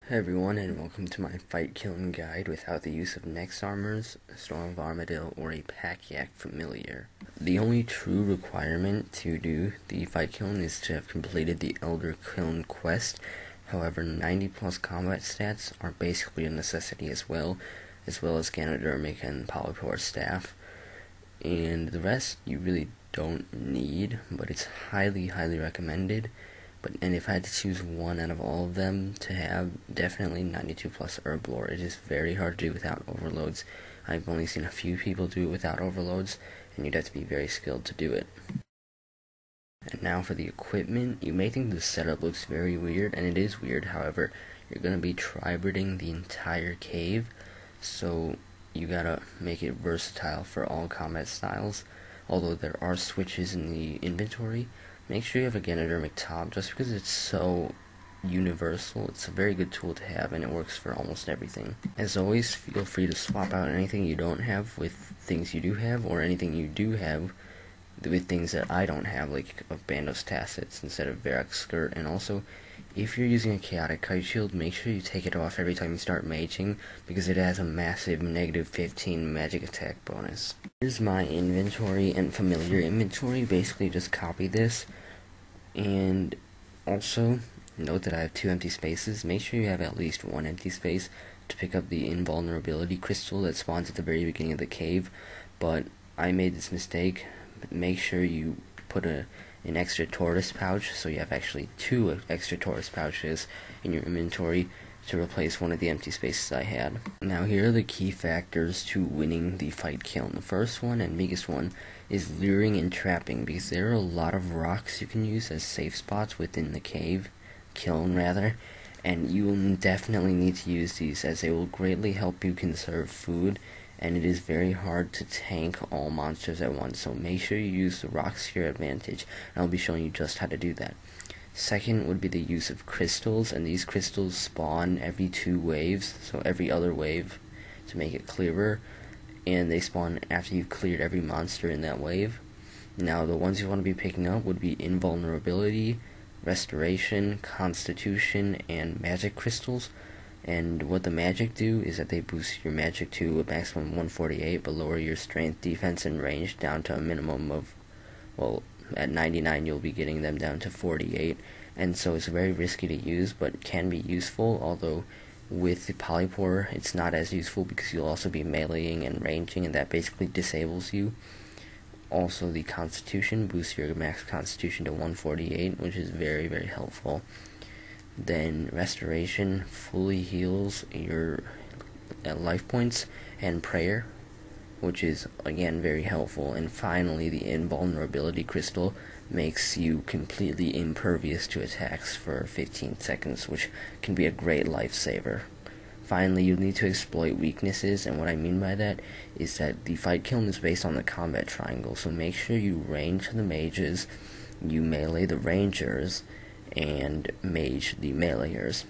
Hey everyone, and welcome to my fight killing guide without the use of next armors, Storm of Armadale, or a Pack-Yak familiar. The only true requirement to do the fight killing is to have completed the Elder Kiln quest. However, 90 plus combat stats are basically a necessity as well as Ganodermic and Polypore staff. And the rest you really don't need, but it's highly recommended. And if I had to choose one out of all of them to have, definitely 92 plus herb lore. It is very hard to do without overloads. I've only seen a few people do it without overloads, and you'd have to be very skilled to do it. And now for the equipment. You may think the setup looks very weird, and it is weird. However, you're going to be tri-birding the entire cave, so you gotta make it versatile for all combat styles. Although there are switches in the inventory, make sure you have a Ganodermic top, just because it's so universal. It's a very good tool to have, and it works for almost everything. As always, feel free to swap out anything you don't have with things you do have, or anything you do have with things that I don't have, like a Bandos Tacits instead of Varrock's Skirt. And also, if you're using a Chaotic Kite Shield, make sure you take it off every time you start maging, because it has a massive negative 15 magic attack bonus. Here's my inventory and familiar inventory. Basically just copy this, and also note that I have 2 empty spaces. Make sure you have at least 1 empty space to pick up the invulnerability crystal that spawns at the very beginning of the cave. But I made this mistake. Make sure you put an extra tortoise pouch, so you have actually 2 extra tortoise pouches in your inventory to replace one of the empty spaces I had. Now here are the key factors to winning the fight kiln. The first one and biggest one is luring and trapping, because there are a lot of rocks you can use as safe spots within the kiln rather, and you will definitely need to use these, as they will greatly help you conserve food, and it is very hard to tank all monsters at once, so make sure you use the rocks to your advantage, and I'll be showing you just how to do that. Second would be the use of crystals, and these crystals spawn every 2 waves, so every other wave to make it clearer, and they spawn after you've cleared every monster in that wave. Now the ones you want to be picking up would be invulnerability, restoration, constitution, and magic crystals. And what the magic do is that they boost your magic to a maximum 148, but lower your strength, defense, and range down to a minimum of, well, at 99 you'll be getting them down to 48, and so it's very risky to use, but can be useful. Although with the Polypore it's not as useful, because you'll also be meleeing and ranging, and that basically disables you. Also, the Constitution boosts your max Constitution to 148, which is very helpful. Then restoration fully heals your life points, and prayer, which is again very helpful. And finally, the invulnerability crystal makes you completely impervious to attacks for 15 seconds, which can be a great lifesaver. Finally, you'll need to exploit weaknesses, and what I mean by that is that the fight kiln is based on the combat triangle, so make sure you range the mages, you melee the rangers, and mage the meleeers.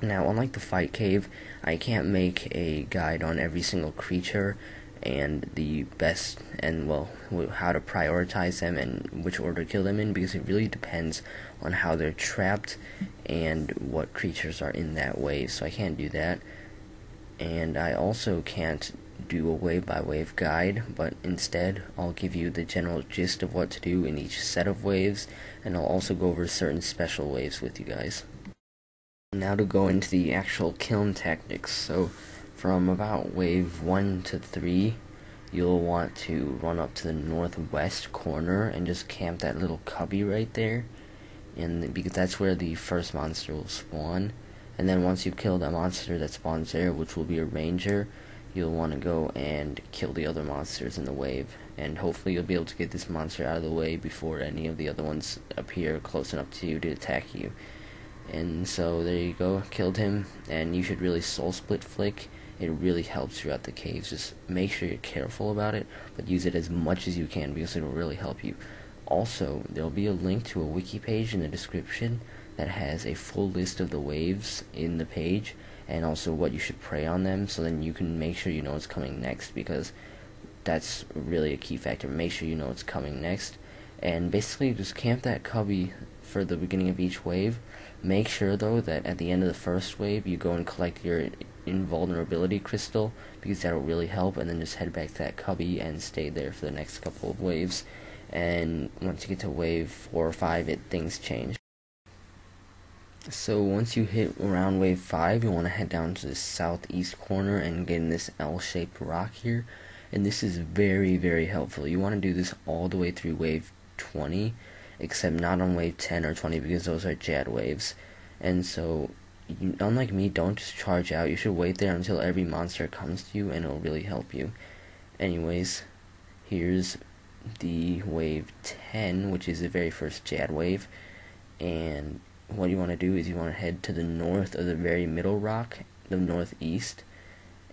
Now, unlike the fight cave, I can't make a guide on every single creature and the best, and well, how to prioritize them and which order to kill them in, because it really depends on how they're trapped and what creatures are in that wave, so I can't do that. And I also can't do a wave by wave guide, but instead I'll give you the general gist of what to do in each set of waves, and I'll also go over certain special waves with you guys. Now to go into the actual kiln tactics. So from about wave 1 to 3, you'll want to run up to the northwest corner and just camp that little cubby right there, and because that's where the first monster will spawn. And then once you've killed a monster that spawns there, which will be a ranger, you'll want to go and kill the other monsters in the wave, and hopefully you'll be able to get this monster out of the way before any of the other ones appear close enough to you to attack you. And so there you go, killed him, and you should really soul split flick. It really helps throughout the caves. Just make sure you're careful about it, but use it as much as you can, because it'll really help you. Also, there'll be a link to a wiki page in the description that has a full list of the waves in the page, and also what you should pray on them, so then you can make sure you know what's coming next, because that's really a key factor. Make sure you know what's coming next. And basically just camp that cubby for the beginning of each wave. Make sure though that at the end of the first wave you go and collect your invulnerability crystal, because that'll really help, and then just head back to that cubby and stay there for the next couple of waves. And once you get to wave 4 or 5, things change. So once you hit around wave 5, you want to head down to the southeast corner and get in this L-shaped rock here. And this is very, very helpful. You want to do this all the way through wave 20, except not on wave 10 or 20, because those are Jad waves. And so, unlike me, don't just charge out. You should wait there until every monster comes to you, and it'll really help you. Anyways, here's the wave 10, which is the very first Jad wave. And what you want to do is you want to head to the north of the very middle rock, the northeast,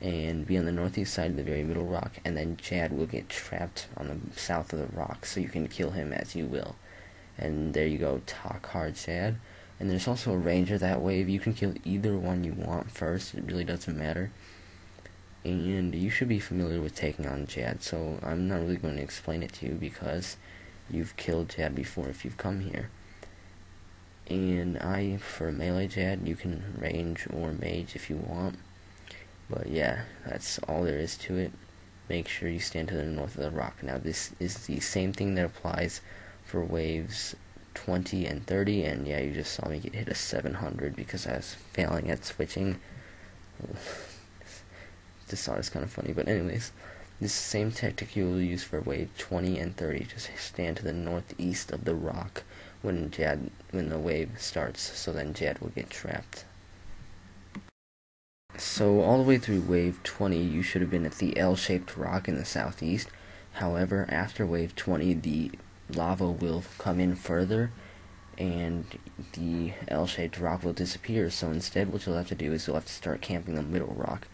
and be on the northeast side of the very middle rock, and then Jad will get trapped on the south of the rock, so you can kill him as you will. And there you go, Tokhaar-Kal. And there's also a ranger that wave. You can kill either one you want first, it really doesn't matter. And you should be familiar with taking on Jad, so I'm not really going to explain it to you because you've killed Jad before if you've come here. And for melee Jad, you can range or mage if you want. But yeah, that's all there is to it. Make sure you stand to the north of the rock. Now this is the same thing that applies for waves 20 and 30, and yeah, you just saw me get hit a 700 because I was failing at switching. Just thought it was kind of funny, but anyways, this same tactic you will use for wave 20 and 30. Just stand to the northeast of the rock when the wave starts, so then Jad will get trapped. So all the way through wave 20, you should have been at the L-shaped rock in the southeast. However, after wave 20, the lava will come in further, and the L-shaped rock will disappear. So instead, what you'll have to do is you'll have to start camping the middle rock.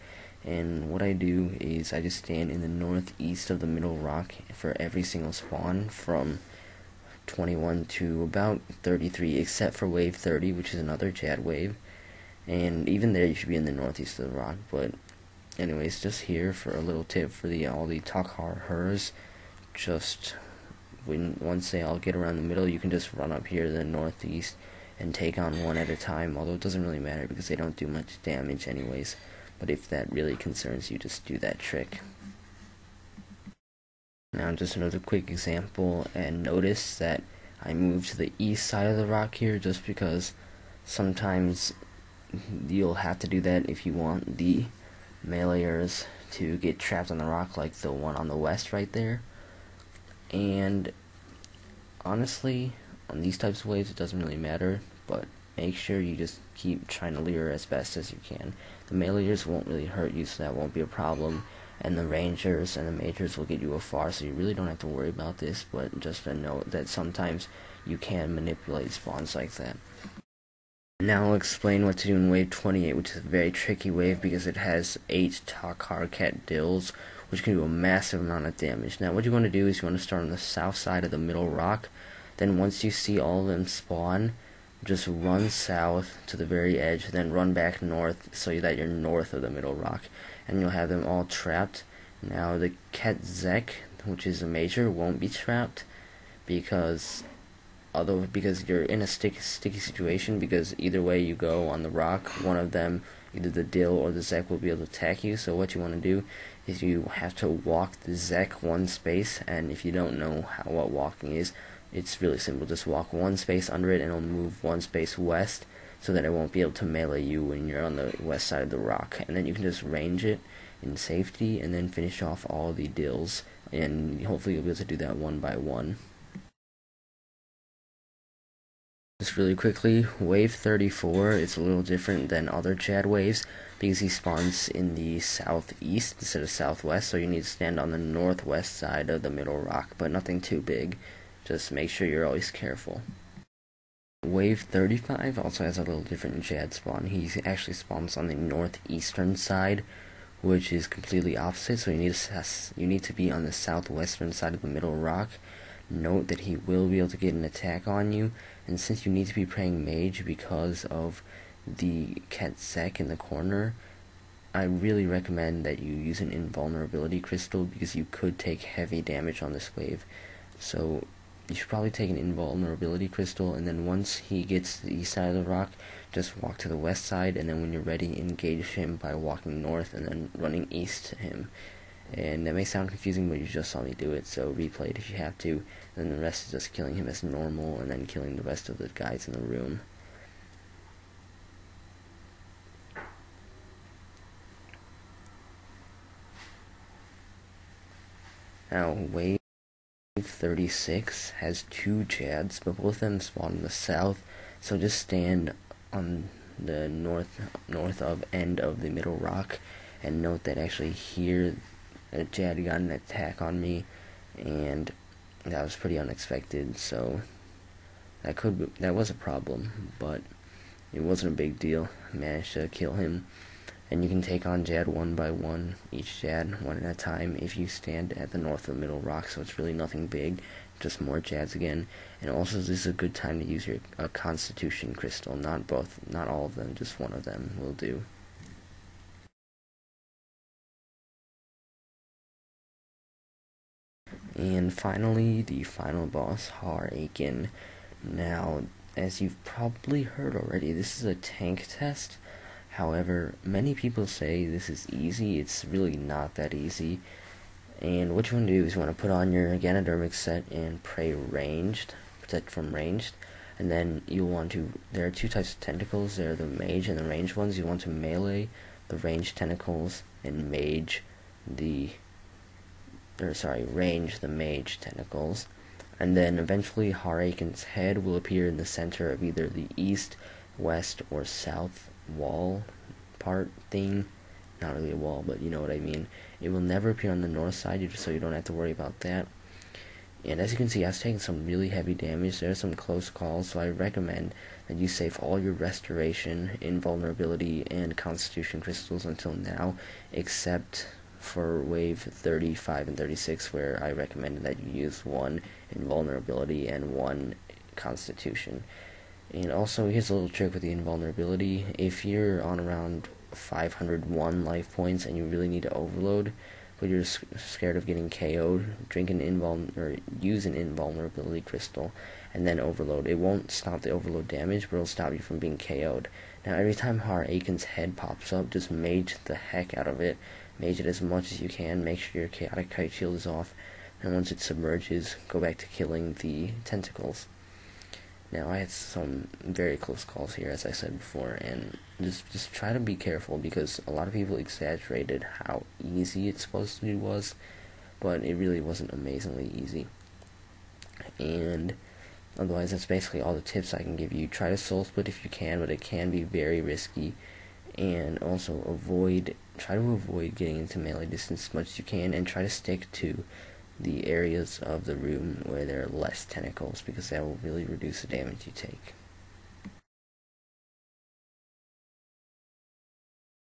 And what I do is I just stand in the northeast of the middle rock for every single spawn from 21 to about 33, except for wave 30, which is another Jad wave. And even there you should be in the northeast of the rock. But anyways, just here for a little tip for all the Tokhaar-Hers. Just once they all get around the middle, you can just run up here to the northeast and take on one at a time, although it doesn't really matter because they don't do much damage anyways. But if that really concerns you, just do that trick. Now just another quick example, and notice that I moved to the east side of the rock here just because sometimes you'll have to do that if you want the meleeers to get trapped on the rock, like the one on the west right there. And honestly, on these types of waves it doesn't really matter, but make sure you just keep trying to lure as best as you can. The meleeers won't really hurt you, so that won't be a problem, and the rangers and the majors will get you afar, so you really don't have to worry about this. But just a note that sometimes you can manipulate spawns like that. Now I'll explain what to do in wave 28, which is a very tricky wave because it has 8 Tokhaar-Kal dills, which can do a massive amount of damage. Now what you want to do is you want to start on the south side of the middle rock. Then once you see all of them spawn, just run south to the very edge, then run back north so that you're north of the middle rock, and you'll have them all trapped. Now the jagex, which is a major, won't be trapped because you're in a sticky situation, because either way you go on the rock, one of them, either the dill or the zek, will be able to attack you. So what you want to do is you have to walk the zek one space, and if you don't know what walking is, it's really simple. Just walk one space under it and it'll move one space west so that it won't be able to melee you when you're on the west side of the rock. And then you can just range it in safety and then finish off all the dills, and hopefully you'll be able to do that one by one. Just really quickly, wave 34 is a little different than other Jad waves because he spawns in the southeast instead of southwest, so you need to stand on the northwest side of the middle rock, but nothing too big. Just make sure you're always careful. Wave 35 also has a little different Jad spawn. He actually spawns on the northeastern side, which is completely opposite, so you need to be on the southwestern side of the middle rock. Note that he will be able to get an attack on you, and since you need to be playing mage because of the jagex in the corner, I really recommend that you use an invulnerability crystal because you could take heavy damage on this wave. So you should probably take an invulnerability crystal, and then once he gets to the east side of the rock, just walk to the west side, and then when you're ready, engage him by walking north and then running east to him. And that may sound confusing, but you just saw me do it, so replay it if you have to, and the rest is just killing him as normal, and then killing the rest of the guys in the room. Now, wave 36 has 2 Jads, but both of them spawn in the south, so just stand on the north of end of the middle rock, and note that actually here a Jad got an attack on me, and that was pretty unexpected, so that was a problem, but it wasn't a big deal. I managed to kill him. And you can take on Jad one by one, each Jad one at a time, if you stand at the north of the middle rock, so it's really nothing big, just more Jads again. And also, this is a good time to use your Constitution crystal, not all of them, just one of them will do. And finally, the final boss, Tokhaar-Kal. Now, as you've probably heard already, this is a tank test. However, many people say this is easy. It's really not that easy. And what you want to do is you want to put on your Ganodermic set and pray ranged, protect from ranged. And then you want to, there are 2 types of tentacles. There are the mage and the ranged ones. You want to melee the ranged tentacles and range the mage tentacles. And then eventually Tokhaar-Kal's head will appear in the center of either the east, west, or south wall part thing. Not really a wall, but you know what I mean. It will never appear on the north side, so you don't have to worry about that. And as you can see, I was taking some really heavy damage. There are some close calls, so I recommend that you save all your restoration, invulnerability, and constitution crystals until now, except for wave 35 and 36, where I recommended that you use 1 invulnerability and 1 constitution. And also, here's a little trick with the invulnerability. If you're on around 501 life points and you really need to overload, but you're scared of getting KO'd, use an invulnerability crystal and then overload. It won't stop the overload damage, but it'll stop you from being KO'd. Now, every time Tokhaar-Kal's head pops up, just mage the heck out of it. Mage it as much as you can. Make sure your chaotic kite shield is off, and once it submerges, go back to killing the tentacles. Now, I had some very close calls here, as I said before, and just try to be careful, because a lot of people exaggerated how easy it supposedly was, but it really wasn't amazingly easy. And otherwise, that's basically all the tips I can give you. Try to soul split if you can, but it can be very risky. And also try to avoid getting into melee distance as much as you can, and try to stick to the areas of the room where there are less tentacles, because that will really reduce the damage you take.